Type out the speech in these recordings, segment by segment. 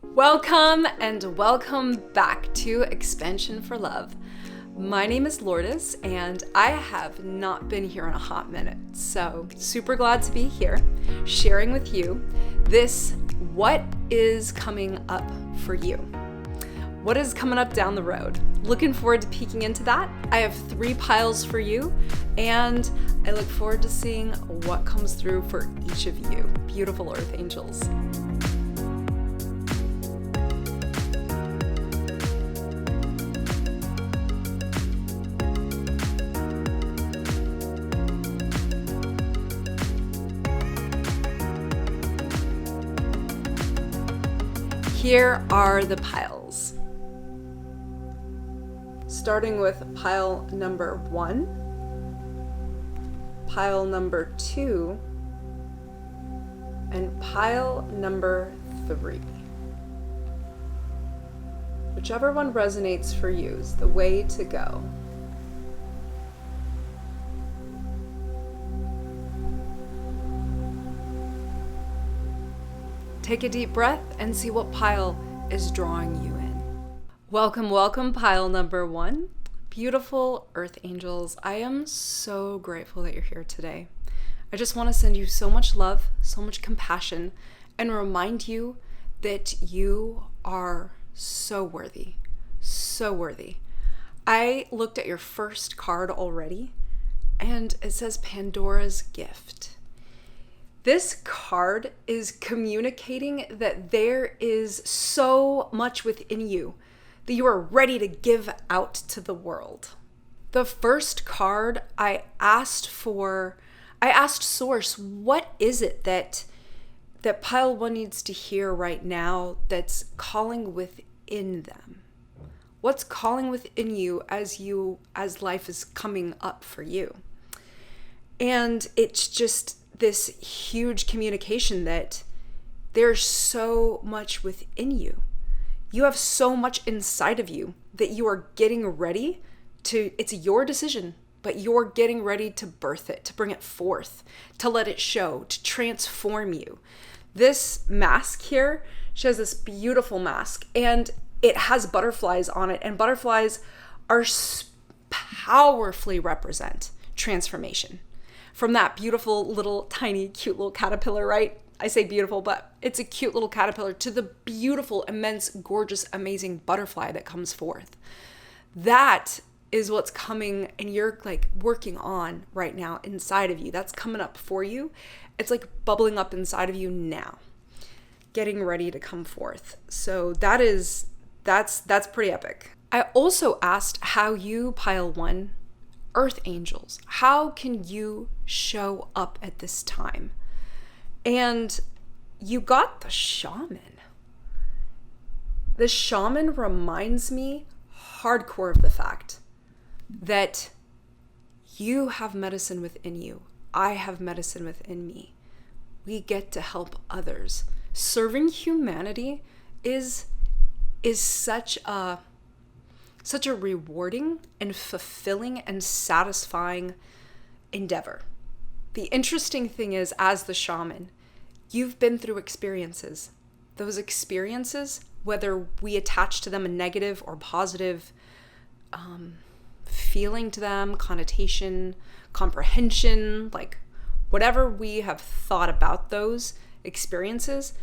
Welcome and welcome back to Expansion for Love. My name is Lourdes and I have not been here in a hot minute, so super glad to be here sharing with you this what is coming up for you. What is coming up down the road? Looking forward to peeking into that. I have 3 piles for you and I look forward to seeing what comes through for each of you, beautiful earth angels. Here are the piles. Starting with pile number 1, pile number 2, and pile number 3. Whichever one resonates for you is the way to go. Take a deep breath and see what pile is drawing you in. Welcome, pile number 1. Beautiful earth angels, I am so grateful that you're here today. I just want to send you so much love, so much compassion, and remind you that you are so worthy, so worthy. I looked at your first card already, and it says Pandora's Gift. This card is communicating that there is so much within you that you are ready to give out to the world. The first card I asked Source, what is it that pile 1 needs to hear right now that's calling within them? What's calling within you as life is coming up for you? And it's just this huge communication that there's so much within you. You have so much inside of you that you are getting ready to, it's your decision, but you're getting ready to birth it, to bring it forth, to let it show, to transform you. This mask here, she has this beautiful mask and it has butterflies on it, and butterflies are powerfully represent transformation. From that beautiful little tiny cute little caterpillar, right? I say beautiful, but it's a cute little caterpillar, to the beautiful, immense, gorgeous, amazing butterfly that comes forth. That is what's coming and you're like working on right now inside of you. That's coming up for you. It's like bubbling up inside of you now, getting ready to come forth. So that's pretty epic. I also asked how you, pile 1, earth angels, how can you show up at this time? And you got the shaman. The shaman reminds me hardcore of the fact that you have medicine within you. I have medicine within me. We get to help others. Serving humanity is such a rewarding and fulfilling and satisfying endeavor. The interesting thing is, as the shaman, you've been through experiences. Those experiences, whether we attach to them a negative or positive feeling to them, connotation, comprehension, like whatever we have thought about those experiences,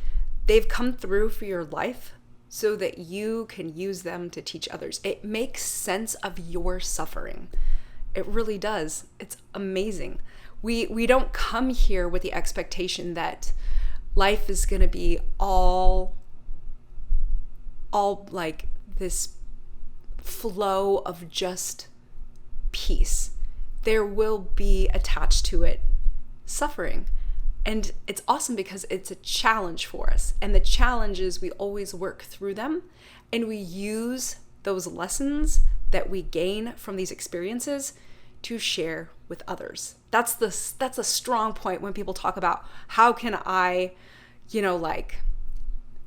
they've come through for your life so that you can use them to teach others. It makes sense of your suffering. It really does. It's amazing. We don't come here with the expectation that life is going to be all like this flow of just peace. There will be attached to it suffering. And it's awesome because it's a challenge for us. And the challenge is we always work through them and we use those lessons that we gain from these experiences to share with others. That's a strong point when people talk about how can I,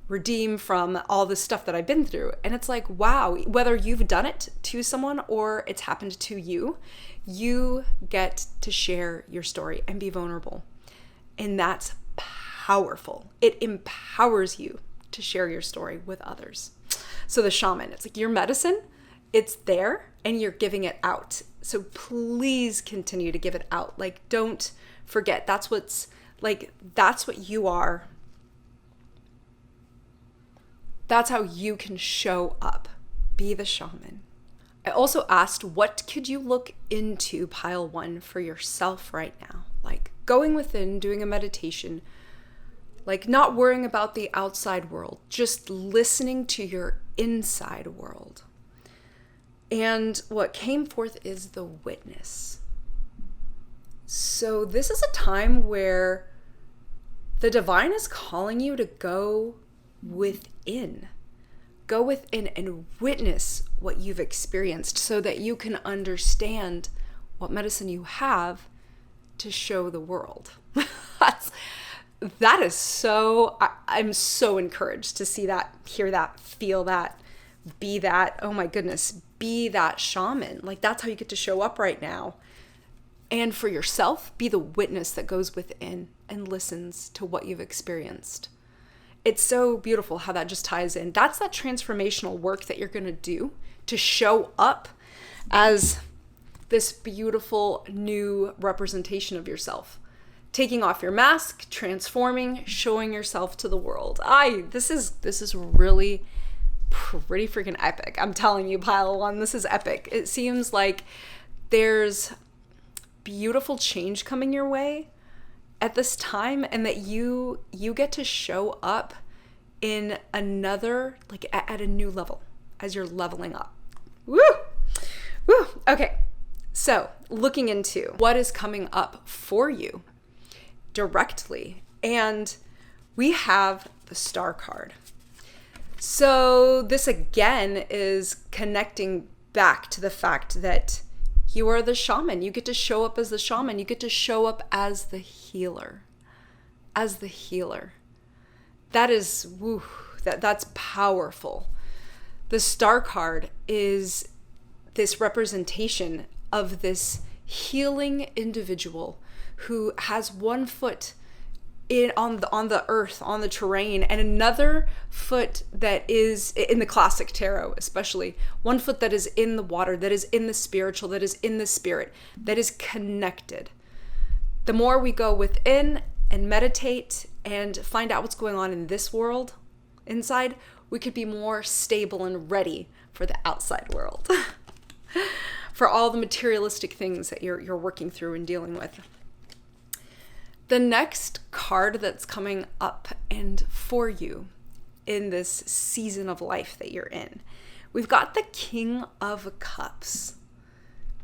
redeem from all this stuff that I've been through. And it's like, wow, whether you've done it to someone or it's happened to you, you get to share your story and be vulnerable. And that's powerful. It empowers you to share your story with others. So the shaman, it's like your medicine, it's there and you're giving it out. So please continue to give it out. Like, don't forget, that's what you are. That's how you can show up. Be the shaman. I also asked, what could you look into, pile 1, for yourself right now? Like going within, doing a meditation, like not worrying about the outside world, just listening to your inside world. And what came forth is the witness. So this is a time where the divine is calling you to go within. Go within and witness what you've experienced so that you can understand what medicine you have to show the world. That is so, I'm so encouraged to see that, hear that, feel that, be that. Oh my goodness, be that shaman. Like, that's how you get to show up right now. And for yourself, be the witness that goes within and listens to what you've experienced. It's so beautiful how that just ties in. That's that transformational work that you're going to do to show up as this beautiful new representation of yourself. Taking off your mask, transforming, showing yourself to the world. This is really pretty freaking epic. I'm telling you, pile 1, this is epic. It seems like there's beautiful change coming your way at this time, and that you get to show up in another, like at a new level as you're leveling up. Woo! Okay, so looking into what is coming up for you directly, and we have the Star card. So this again is connecting back to the fact that you are the shaman. You get to show up as the shaman. You get to show up as the healer. As the healer. That is, that's powerful. The Star card is this representation of this healing individual who has one foot on the earth, on the terrain, and another foot that is in the classic tarot, especially one foot that is in the water, that is in the spiritual, that is in the spirit, that is connected. The more we go within and meditate and find out what's going on in this world inside, we could be more stable and ready for the outside world, for all the materialistic things that you're working through and dealing with. The next card that's coming up and for you in this season of life that you're in, we've got the King of Cups,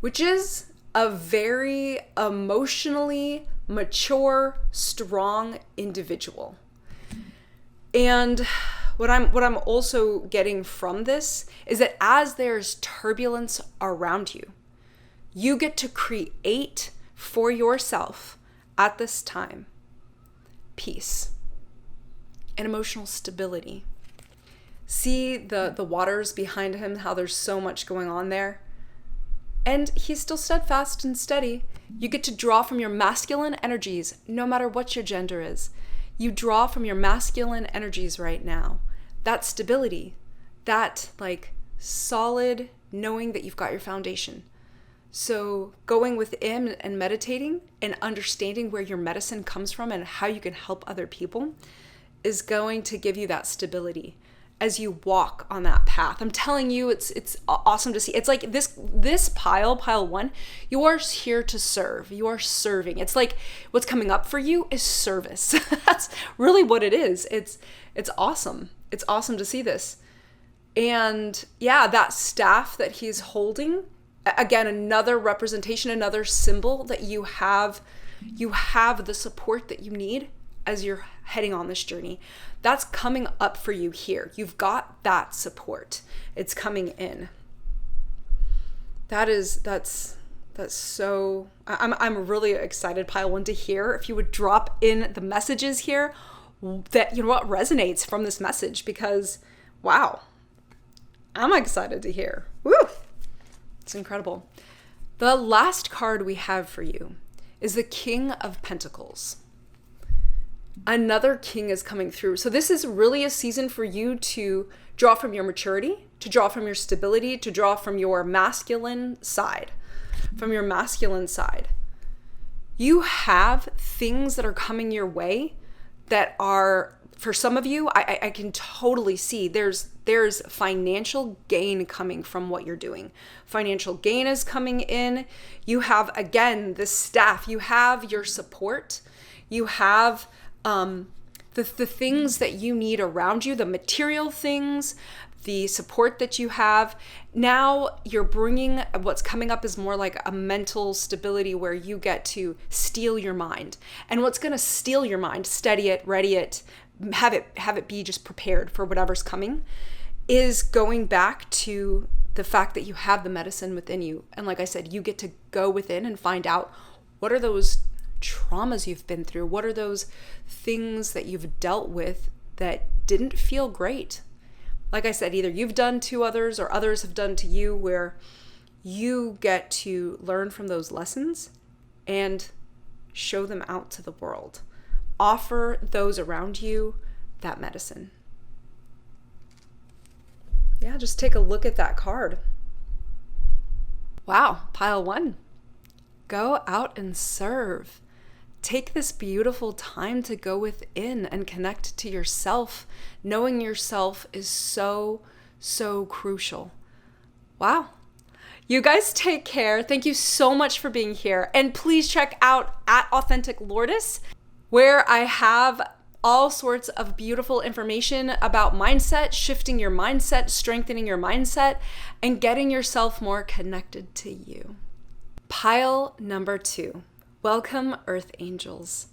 which is a very emotionally mature, strong individual. And what I'm also getting from this is that as there's turbulence around you, you get to create for yourself at this time peace and emotional stability. See the waters behind him, how there's so much going on there. And he's still steadfast and steady. You get to draw from your masculine energies, no matter what your gender is. You draw from your masculine energies right now. That stability, that like solid knowing that you've got your foundation. So going within and meditating and understanding where your medicine comes from and how you can help other people is going to give you that stability as you walk on that path. I'm telling you, it's awesome to see. It's like this pile 1, you are here to serve. You are serving. It's like what's coming up for you is service. That's really what it is. It's awesome. It's awesome to see this. And yeah, that staff that he's holding, again, another representation, another symbol that you have the support that you need as you're heading on this journey. That's coming up for you here. You've got that support. It's coming in. That's so, I'm really excited, pile 1, to hear if you would drop in the messages here that, you know, what resonates from this message, because wow, I'm excited to hear. Woo! It's incredible. The last card we have for you is the King of Pentacles. another king is coming through. So this is really a season for you to draw from your maturity, to draw from your stability, to draw from your masculine side. From your masculine side. You have things that are coming your way that are, for some of you, I can totally see there's financial gain coming from what you're doing. Financial gain is coming in. You have, again, the staff. You have your support. You have the things that you need around you, the material things, the support that you have. Now you're bringing, what's coming up is more like a mental stability where you get to steal your mind. And what's going to steal your mind, steady it, ready it, have it be just prepared for whatever's coming, is going back to the fact that you have the medicine within you. And like I said, you get to go within and find out what are those traumas you've been through? What are those things that you've dealt with that didn't feel great? Like I said, either you've done to others or others have done to you, where you get to learn from those lessons and show them out to the world. Offer those around you that medicine. Yeah, just take a look at that card. Wow, pile 1. Go out and serve. Take this beautiful time to go within and connect to yourself. Knowing yourself is so, so crucial. Wow. You guys take care. Thank you so much for being here. And please check out at Authentic Lourdes, where I have all sorts of beautiful information about mindset, shifting your mindset, strengthening your mindset, and getting yourself more connected to you. Pile number 2. Welcome, Earth Angels.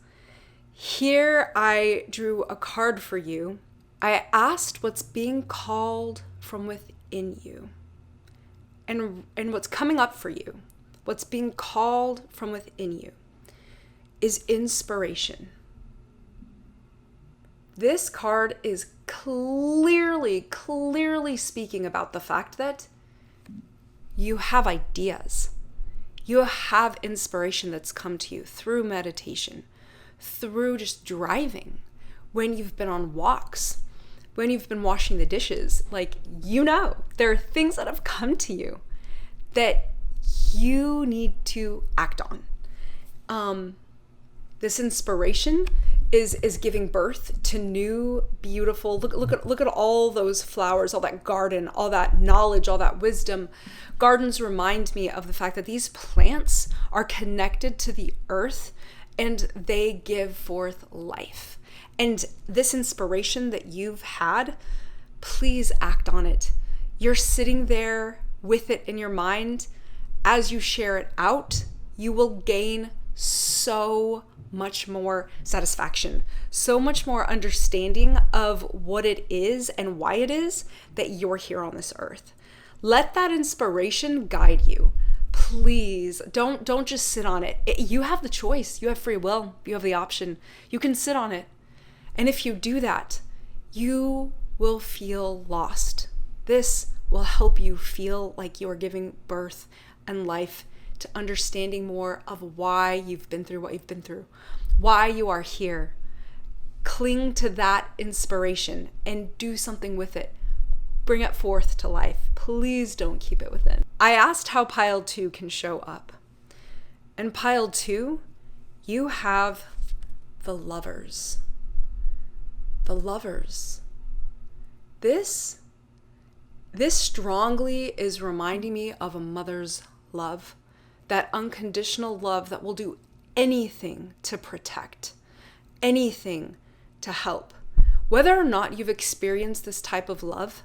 Here I drew a card for you. I asked what's being called from within you. And what's coming up for you, what's being called from within you, is inspiration. This card is clearly speaking about the fact that you have ideas. You have inspiration that's come to you through meditation, through just driving, when you've been on walks, when you've been washing the dishes. Like, there are things that have come to you that you need to act on. This inspiration is giving birth to new, beautiful, look at all those flowers, all that garden, all that knowledge, all that wisdom. Gardens remind me of the fact that these plants are connected to the earth and they give forth life. And this inspiration that you've had, please act on it. You're sitting there with it in your mind. As you share it out, you will gain so much more satisfaction, so much more understanding of what it is and why it is that you're here on this earth. Let that inspiration guide you. Please don't just sit on it. You have the choice. You have free will. You have the option. You can sit on it. And if you do that, you will feel lost. This will help you feel like you are giving birth and life to understanding more of why you've been through what you've been through, why you are here. Cling to that inspiration and do something with it. Bring it forth to life. Please don't keep it within. I asked how pile 2 can show up. And pile 2, you have the Lovers. The Lovers. This strongly is reminding me of a mother's love. That unconditional love that will do anything to protect, anything to help. Whether or not you've experienced this type of love,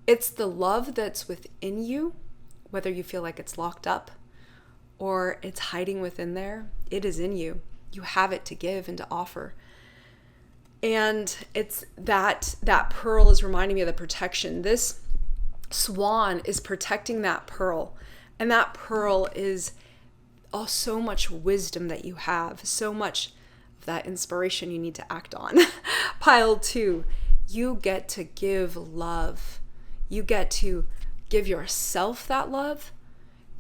it's the love that's within you, whether you feel like it's locked up or it's hiding within there, it is in you. You have it to give and to offer. And it's that pearl is reminding me of the protection. This swan is protecting that pearl. And that pearl is so much wisdom that you have, so much of that inspiration you need to act on. Pile 2, you get to give love. You get to give yourself that love.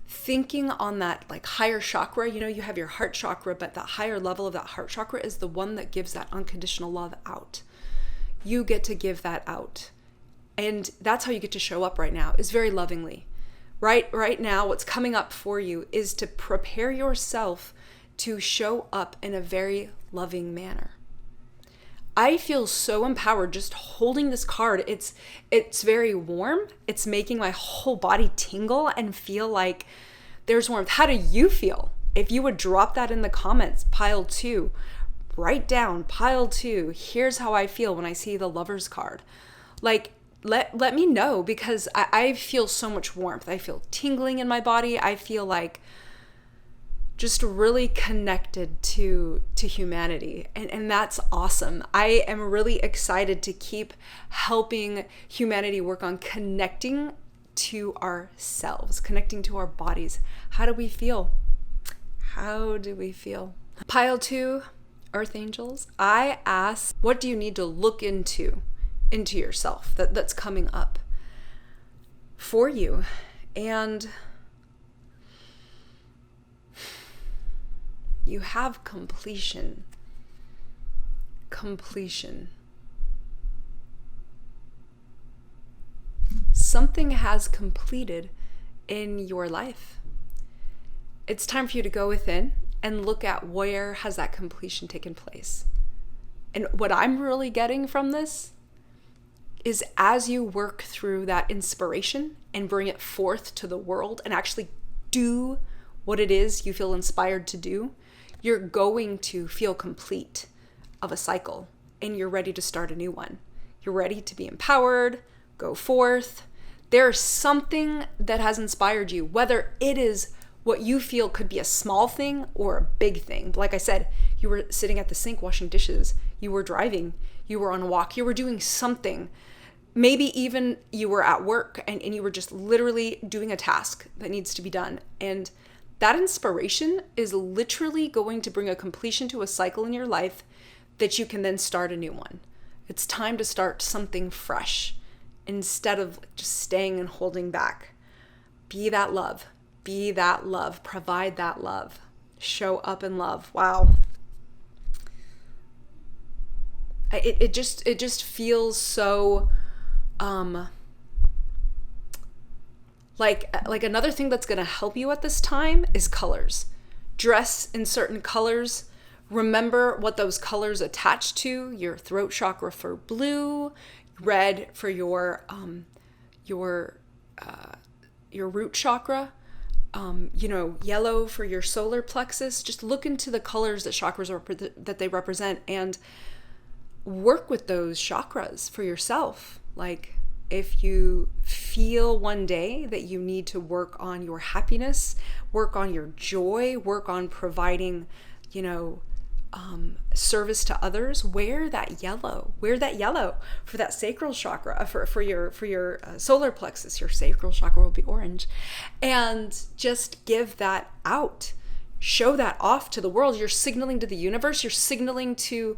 thinking on that like higher chakra. You have your heart chakra, but that higher level of that heart chakra is the one that gives that unconditional love out. You get to give that out. And that's how you get to show up right now, is very lovingly. Right now, what's coming up for you is to prepare yourself to show up in a very loving manner. I feel so empowered just holding this card. It's very warm. It's making my whole body tingle and feel like there's warmth. How do you feel? If you would drop that in the comments, pile 2, write down pile 2. Here's how I feel when I see the Lover's card. Like, let me know, because I feel so much warmth. I feel tingling in my body. I feel like just really connected to humanity. And that's awesome. I am really excited to keep helping humanity work on connecting to ourselves, connecting to our bodies. How do we feel? How do we feel? Pile 2, Earth Angels. I ask, what do you need to look into yourself that's coming up for you? And you have completion. Something has completed in your life. It's time for you to go within and look at where has that completion taken place. And what I'm really getting from this is, as you work through that inspiration and bring it forth to the world and actually do what it is you feel inspired to do, you're going to feel complete of a cycle, and you're ready to start a new one. You're ready to be empowered, go forth. There's something that has inspired you, whether it is what you feel could be a small thing or a big thing. Like I said, you were sitting at the sink washing dishes, you were driving, you were on a walk, you were doing something. Maybe even you were at work and you were just literally doing a task that needs to be done. And that inspiration is literally going to bring a completion to a cycle in your life that you can then start a new one. It's time to start something fresh instead of just staying and holding back. Be that love. Be that love. Provide that love. Show up in love. Wow. It just feels so like another thing that's going to help you at this time is colors. Dress in certain colors. Remember what those colors attach to. Your throat chakra for blue, red for your root chakra, yellow for your solar plexus. Just look into the colors that chakras that they represent and work with those chakras for yourself. Like, if you feel one day that you need to work on your happiness, work on your joy, work on providing, service to others, wear that yellow for that sacral chakra, for your solar plexus. Your sacral chakra will be orange, and just give that out. Show that off to the world. You're signaling to the universe. You're signaling to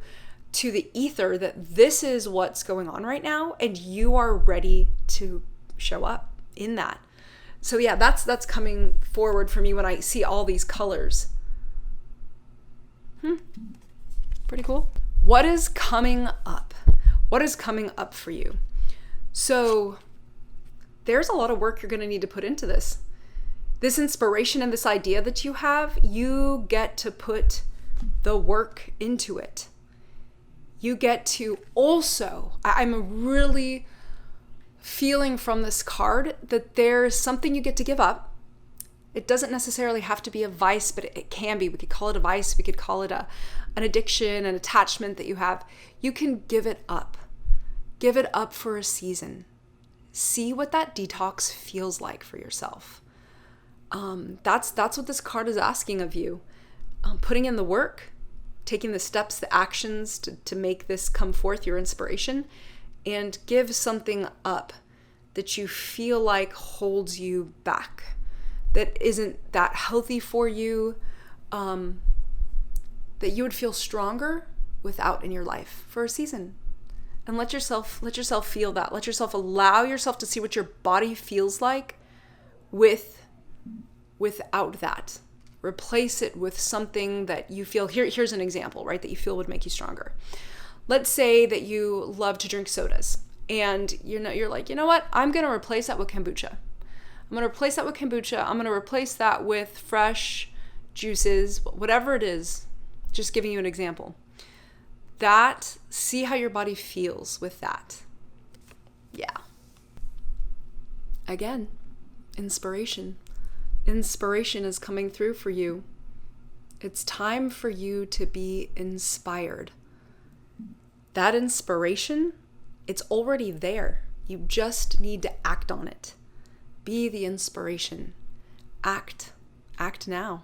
the ether that this is what's going on right now, and you are ready to show up in that. So yeah, that's coming forward for me when I see all these colors. Pretty cool. What is coming up? What is coming up for you? So there's a lot of work you're going to need to put into this. This inspiration and this idea that you have, you get to put the work into it. You get to also, I'm really feeling from this card that there's something you get to give up. It doesn't necessarily have to be a vice, but it can be. We could call it a vice. We could call it an addiction, an attachment that you have. You can give it up. Give it up for a season. See what that detox feels like for yourself. That's what this card is asking of you. Putting in the work, taking the steps, the actions to make this come forth, your inspiration, and give something up that you feel like holds you back, that isn't that healthy for you, that you would feel stronger without in your life for a season. And let yourself feel that. Let yourself allow yourself to see what your body feels like with without that. Replace it with something that you feel, here's an example, right, that you feel would make you stronger. Let's say that you love to drink sodas and you're like, you know what? I'm going to replace that with kombucha. I'm going to replace that with kombucha. I'm going to replace that with fresh juices, whatever it is. Just giving you an example. See how your body feels with that. Yeah. Again, inspiration. Inspiration is coming through for you. It's time for you to be inspired. That inspiration, it's already there. You just need to act on it. Be the inspiration. Act. Act now.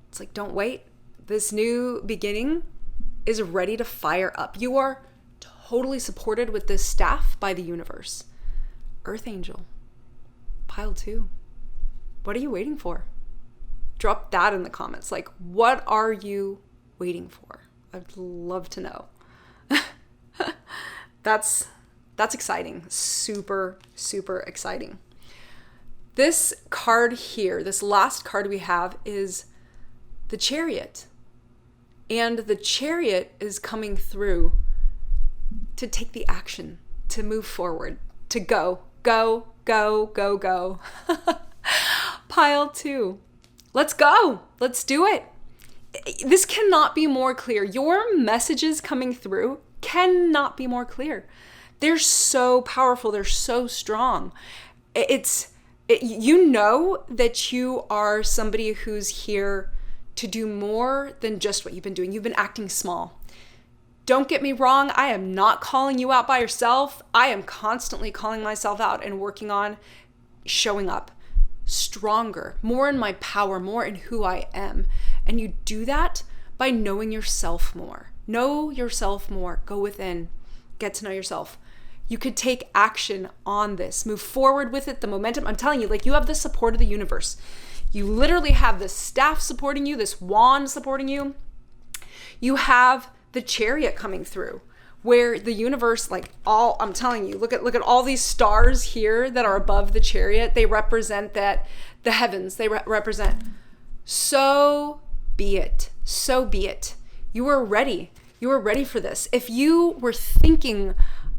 It's like, don't wait. This new beginning is ready to fire up. You are totally supported with this staff by the universe. Earth Angel, pile 2. What are you waiting for? Drop that in the comments. Like, what are you waiting for? I'd love to know. That's exciting. Super, super exciting. This card here, this last card we have is the Chariot. And the Chariot is coming through to take the action, to move forward, to go. Pile 2. Let's go. Let's do it. This cannot be more clear. Your messages coming through cannot be more clear. They're so powerful. They're so strong. You know that you are somebody who's here to do more than just what you've been doing. You've been acting small. Don't get me wrong. I am not calling you out by yourself. I am constantly calling myself out and working on showing up stronger, more in my power, more in who I am. And you do that by knowing yourself more. Know yourself more. Go within. Get to know yourself. You could take action on this. Move forward with it. The momentum. I'm telling you, like, you have the support of the universe. You literally have this staff supporting you, this wand supporting you. You have the Chariot coming through, where the universe, I'm telling you, look at all these stars here that are above the Chariot. They represent the heavens. They represent, so be it. So be it. You are ready. You are ready for this. If you were thinking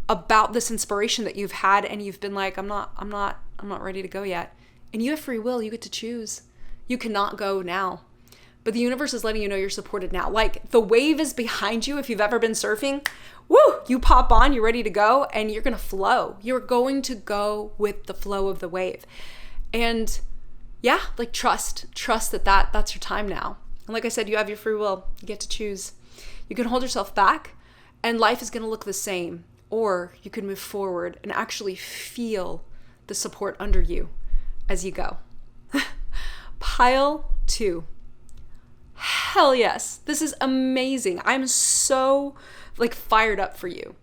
about this inspiration that you've had and you've been like, I'm not ready to go yet, and you have free will, you get to choose. You cannot go now. But the universe is letting you know you're supported now. Like, the wave is behind you. If you've ever been surfing, woo, you pop on, you're ready to go, and you're going to flow. You're going to go with the flow of the wave. And yeah, like, trust that's your time now. And like I said, you have your free will. You get to choose. You can hold yourself back and life is going to look the same. Or you can move forward and actually feel the support under you as you go. Pile 2. Hell yes. This is amazing. I'm so fired up for you.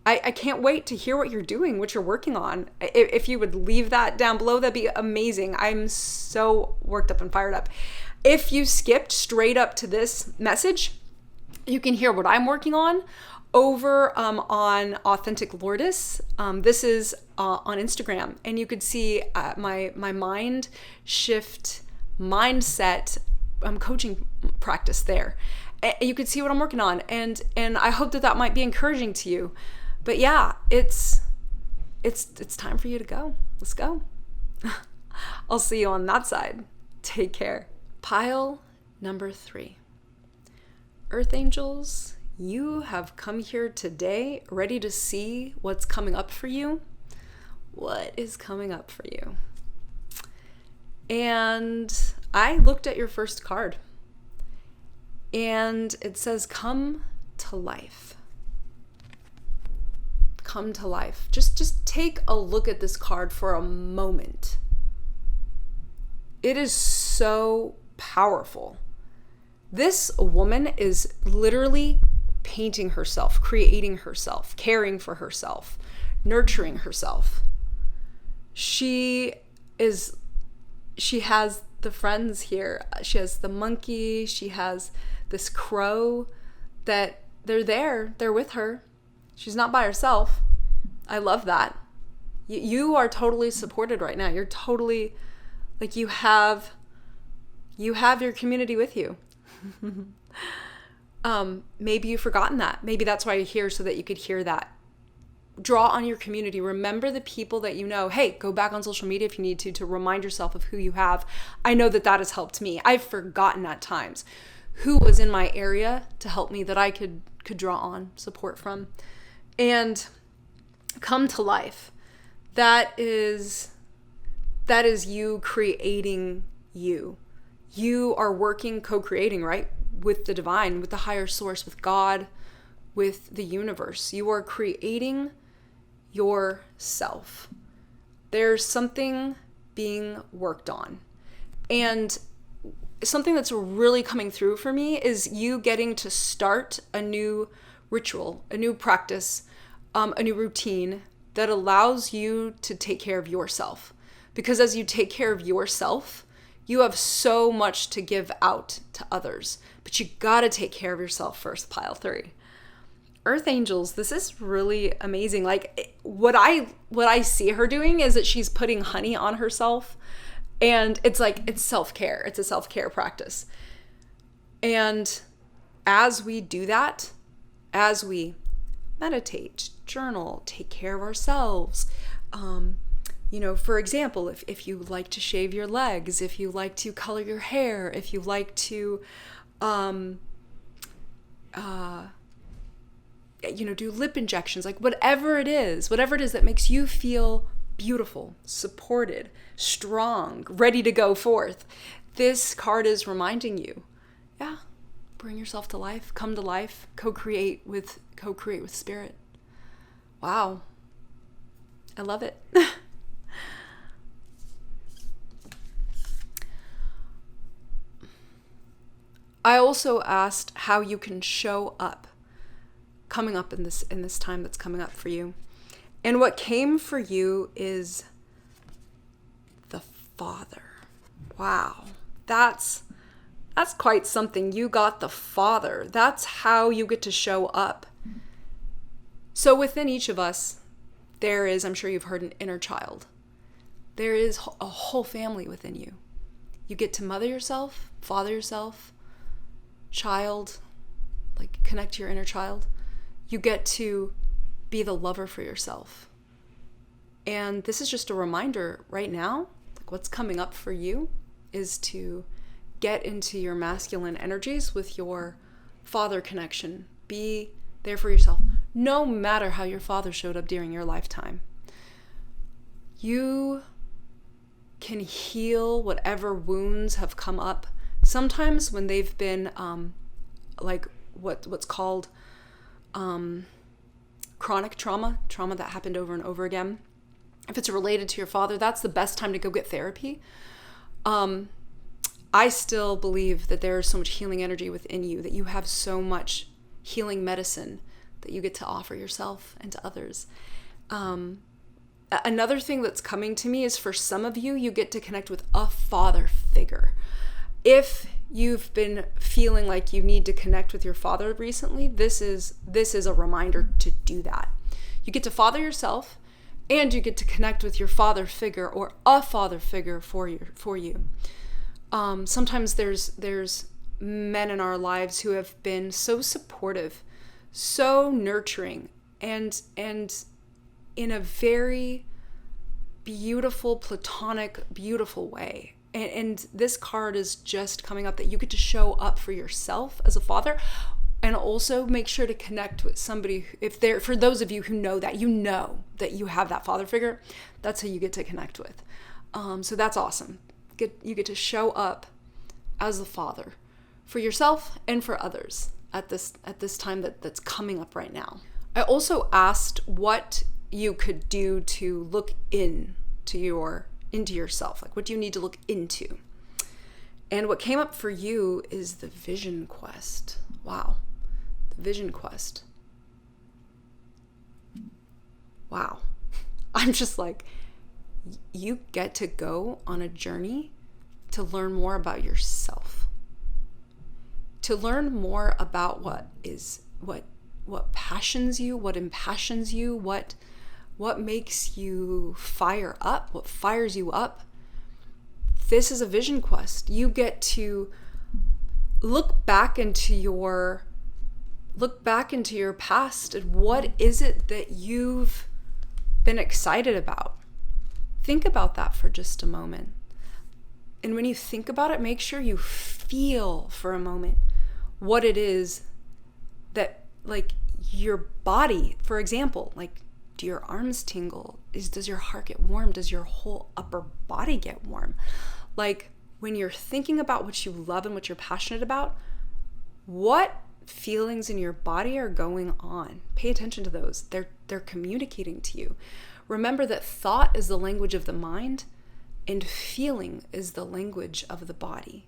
I can't wait to hear what you're doing, what you're working on. If you would leave that down below, that'd be amazing. I'm so worked up and fired up. If you skipped straight up to this message, you can hear what I'm working on over on Authentic Lourdes. This is on Instagram, and you could see my mind shift mindset coaching practice there. You could see what I'm working on, and I hope that might be encouraging to you. But yeah, it's time for you to go. Let's go. I'll see you on that side. Take care. Pile number 3. Earth Angels, you have come here today ready to see what's coming up for you. What is coming up for you? And I looked at your first card, and it says, come to life. Come to life. Just take a look at this card for a moment. It is so powerful. This woman is literally painting herself, creating herself, caring for herself, nurturing herself. She has the friends here. She has the monkey. She has this crow that they're with her. She's not by herself. I love that. You are totally supported right now. You're totally, you have You have your community with you. Maybe you've forgotten that. Maybe that's why you're here, so that you could hear that. Draw on your community. Remember the people that you know. Hey, go back on social media if you need to remind yourself of who you have. I know that has helped me. I've forgotten at times who was in my area to help me, that I could draw on support from. And come to life. That is you creating you. You are working, co-creating, right? With the divine, with the higher source, with God, with the universe. You are creating yourself. There's something being worked on. And something that's really coming through for me is you getting to start a new ritual, a new practice, a new routine that allows you to take care of yourself. Because as you take care of yourself, you have so much to give out to others. But you gotta take care of yourself first, pile 3. Earth angels, this is really amazing. Like what I see her doing is that she's putting honey on herself, and it's self-care. It's a self-care practice. And as we do that, as we meditate, journal, take care of ourselves, for example, if you like to shave your legs, if you like to color your hair, if you like to do lip injections, like whatever it is that makes you feel beautiful, supported, strong, ready to go forth. This card is reminding you, bring yourself to life, come to life, co-create with spirit. Wow. I love it. I also asked how you can show up coming up in this time that's coming up for you. And what came for you is the Father. Wow. That's quite something. You got the Father. That's how you get to show up. So within each of us, there is, I'm sure you've heard, an inner child. There is a whole family within you. You get to mother yourself, father yourself, child, like connect to your inner child. You get to be the lover for yourself. And this is just a reminder right now, like what's coming up for you is to get into your masculine energies with your father connection. Be there for yourself, no matter how your father showed up during your lifetime. You can heal whatever wounds have come up. Sometimes when they've been what's called chronic trauma that happened over and over again. If it's related to your father, that's the best time to go get therapy. I still believe that there is so much healing energy within you, that you have so much healing medicine that you get to offer yourself and to others. Another thing that's coming to me is for some of you, you get to connect with a father figure. If you've been feeling like you need to connect with your father recently, this is a reminder to do that. You get to father yourself, and you get to connect with your father figure or a father figure for you. Sometimes there's men in our lives who have been so supportive, so nurturing, and in a very beautiful, platonic, beautiful way. And this card is just coming up that you get to show up for yourself as a father, and also make sure to connect with somebody. For those of you who know that you have that father figure, that's who you get to connect with. So that's awesome. You get to show up as the father for yourself and for others at this time that's coming up right now. I also asked what you could do to look into yourself. Like, what do you need to look into? And what came up for you is the vision quest. Wow. The vision quest. Wow. I'm just like, you get to go on a journey to learn more about yourself. To learn more about what passions you, what impassions you, what makes you fire up, what fires you up. this is a vision quest. You get to look back into your past, and what is it that you've been excited about? Think about that for just a moment. And when you think about it, make sure you feel for a moment what it is that, like, your body, for example, like, do your arms tingle? Does your heart get warm? Does your whole upper body get warm? Like, when you're thinking about what you love and what you're passionate about, what feelings in your body are going on? Pay attention to those. They're communicating to you. Remember that thought is the language of the mind, and feeling is the language of the body.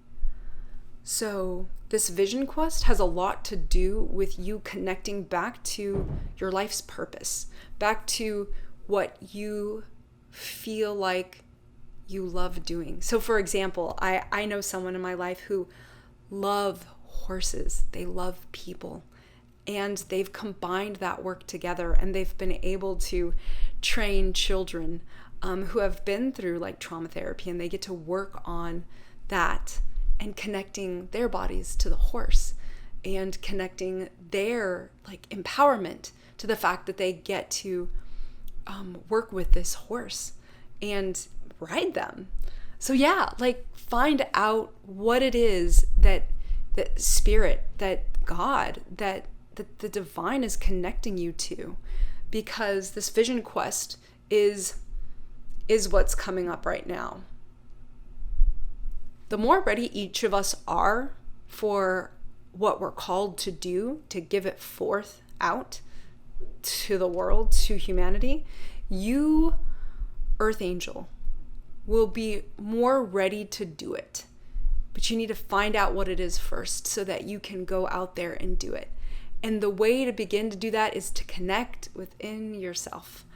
So this vision quest has a lot to do with you connecting back to your life's purpose, back to what you feel like you love doing. So for example, I know someone in my life who love horses. They love people. And they've combined that work together, and they've been able to train children who have been through like trauma therapy, and they get to work on that and connecting their bodies to the horse and connecting their like empowerment to the fact that they get to work with this horse and ride them. So yeah, like, find out what it is that spirit, that God, that the divine is connecting you to, because this vision quest is what's coming up right now. The more ready each of us are for what we're called to do, to give it forth out to the world, to humanity, you, Earth Angel, will be more ready to do it. But you need to find out what it is first so that you can go out there and do it. And the way to begin to do that is to connect within yourself.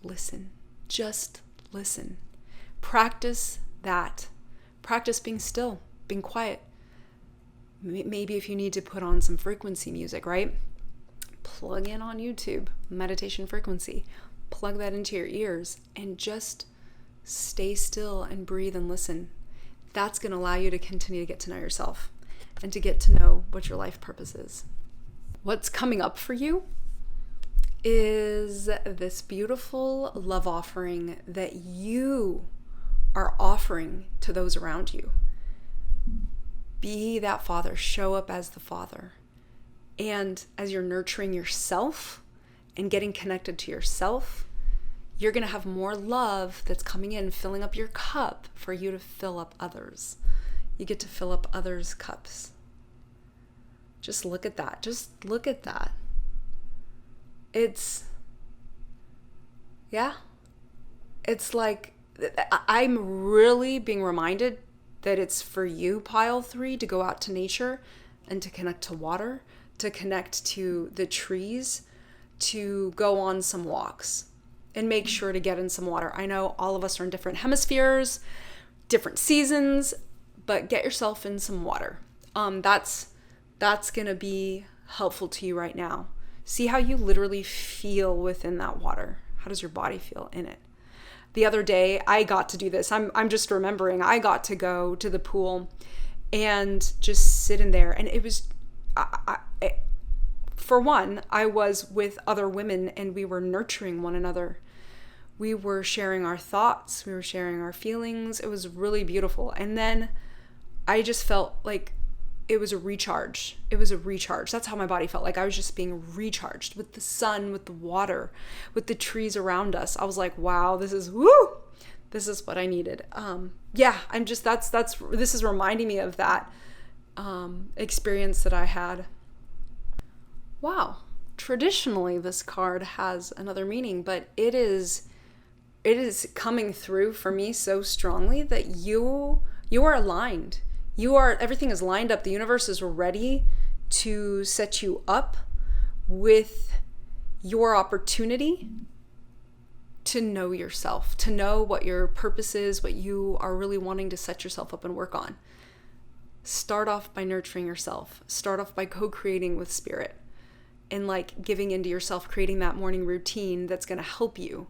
Listen. Just listen. Practice that. Practice being still, being quiet. Maybe if you need to put on some frequency music, right? Plug in on YouTube, meditation frequency. Plug that into your ears and just stay still and breathe and listen. That's going to allow you to continue to get to know yourself and to get to know what your life purpose is. What's coming up for you is this beautiful love offering that you are offering to those around you. Be that father. Show up as the father. And as you're nurturing yourself and getting connected to yourself, you're going to have more love that's coming in, filling up your cup for you to fill up others. You get to fill up others' cups. Just look at that. Just look at that. It's like I'm really being reminded that it's for you, pile 3, to go out to nature and to connect to water, to connect to the trees, to go on some walks and make sure to get in some water. I know all of us are in different hemispheres, different seasons, but get yourself in some water. That's going to be helpful to you right now. See how you literally feel within that water. How does your body feel in it? The other day, I got to do this. I'm just remembering. I got to go to the pool and just sit in there. And it was, for one, I was with other women and we were nurturing one another. We were sharing our thoughts. We were sharing our feelings. It was really beautiful. And then I just felt like it was a recharge. It was a recharge. That's how my body felt. Like I was just being recharged with the sun, with the water, with the trees around us. I was like, wow, this is what I needed. This is reminding me of that experience that I had. Wow. Traditionally, this card has another meaning, but it is coming through for me so strongly that you are aligned. Everything is lined up. The universe is ready to set you up with your opportunity to know yourself, to know what your purpose is, what you are really wanting to set yourself up and work on. Start off by nurturing yourself. Start off by co-creating with spirit and like giving into yourself, creating that morning routine that's going to help you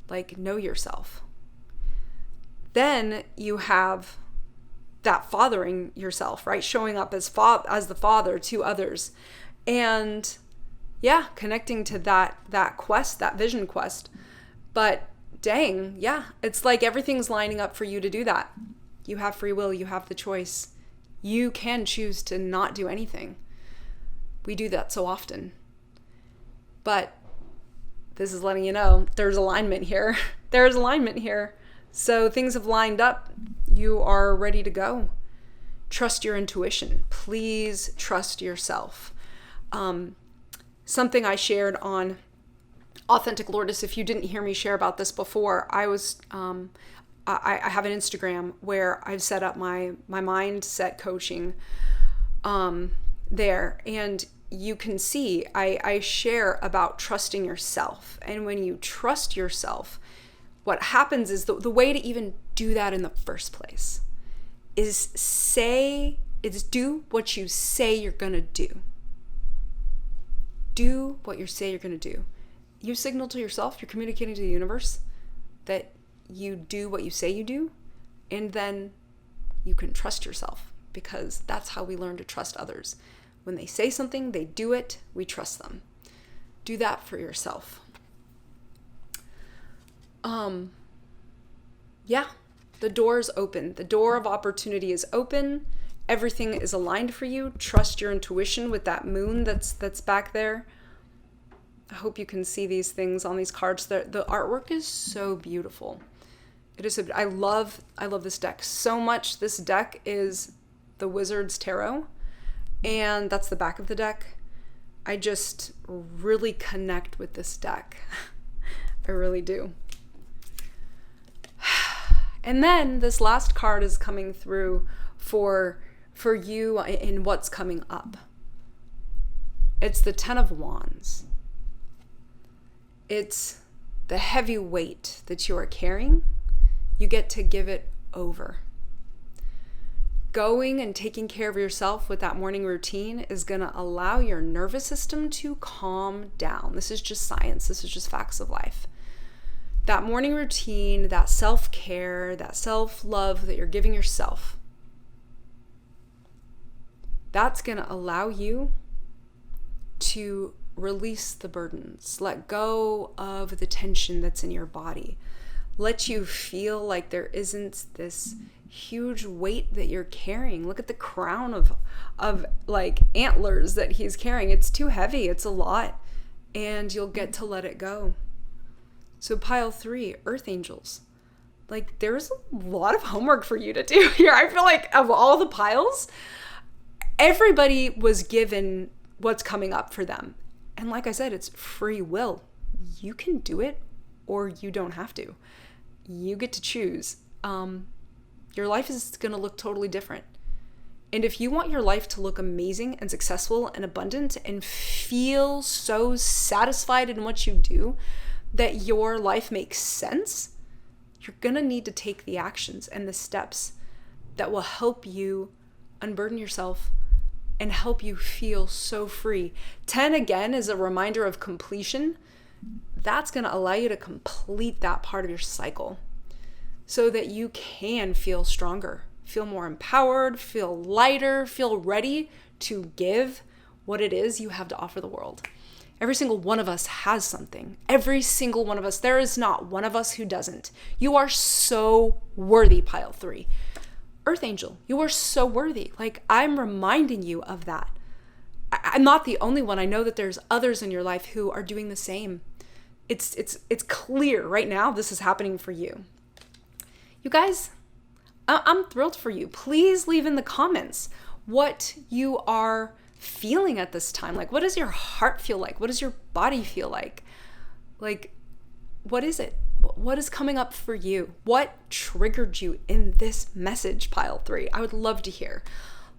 like know yourself. Then you have that fathering yourself, right? Showing up as the father to others. And yeah, connecting to that quest, that vision quest. But dang, yeah, it's like everything's lining up for you to do that. You have free will, you have the choice. You can choose to not do anything. We do that so often. But this is letting you know there's alignment here. There's alignment here. So things have lined up. You are ready to go. Trust your intuition. Please trust yourself. Something I shared on Authentic Lourdes, if you didn't hear me share about this before, I have an Instagram where I've set up my mindset coaching there. And you can see I share about trusting yourself. And when you trust yourself, what happens is the way to even do that in the first place is do what you say you're going to do. Do what you say you're going to do. You signal to yourself, you're communicating to the universe that you do what you say you do, and then you can trust yourself, because that's how we learn to trust others. When they say something, they do it, we trust them. Do that for yourself. Yeah, the door is open. The door of opportunity is open. Everything is aligned for you. Trust your intuition with that moon that's back there. I hope you can see these things on these cards. The artwork is so beautiful. It is. I love this deck so much. This deck is the Wizard's Tarot, and that's the back of the deck. I just really connect with this deck. I really do. And then this last card is coming through for you in what's coming up. It's the Ten of Wands. It's the heavy weight that you are carrying. You get to give it over. Going and taking care of yourself with that morning routine is going to allow your nervous system to calm down. This is just science. This is just facts of life. That morning routine, that self-care, that self-love that you're giving yourself, that's going to allow you to release the burdens, let go of the tension that's in your body, let you feel like there isn't this huge weight that you're carrying. Look at the crown of like antlers that he's carrying. It's too heavy. It's a lot. And you'll get to let it go. So pile 3, Earth Angels. Like, there's a lot of homework for you to do here. I feel like of all the piles, everybody was given what's coming up for them. And like I said, it's free will. You can do it or you don't have to. You get to choose. Your life is going to look totally different. And if you want your life to look amazing and successful and abundant and feel so satisfied in what you do that your life makes sense, you're going to need to take the actions and the steps that will help you unburden yourself and help you feel so free. 10, again, is a reminder of completion. That's going to allow you to complete that part of your cycle so that you can feel stronger, feel more empowered, feel lighter, feel ready to give what it is you have to offer the world. Every single one of us has something. Every single one of us. There is not one of us who doesn't. You are so worthy, pile 3. Earth Angel, you are so worthy. Like, I'm reminding you of that. I'm not the only one. I know that there's others in your life who are doing the same. It's clear right now this is happening for you. You guys, I'm thrilled for you. Please leave in the comments what you are feeling at this time. Like, what does your heart feel like? What does your body feel like? Like, what is it? What is coming up for you? What triggered you in this message, pile 3? I would love to hear.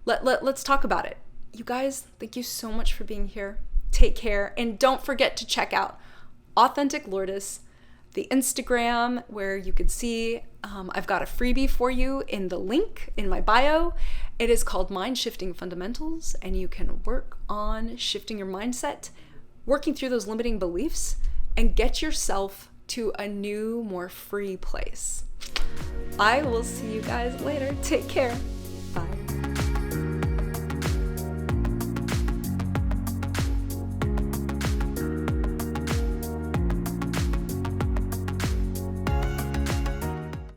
Let's talk about it. You guys, thank you so much for being here. Take care. And don't forget to check out Authentic Lourdes, the Instagram, where you can see I've got a freebie for you in the link in my bio. It is called Mind Shifting Fundamentals, and you can work on shifting your mindset, working through those limiting beliefs, and get yourself to a new, more free place. I will see you guys later. Take care.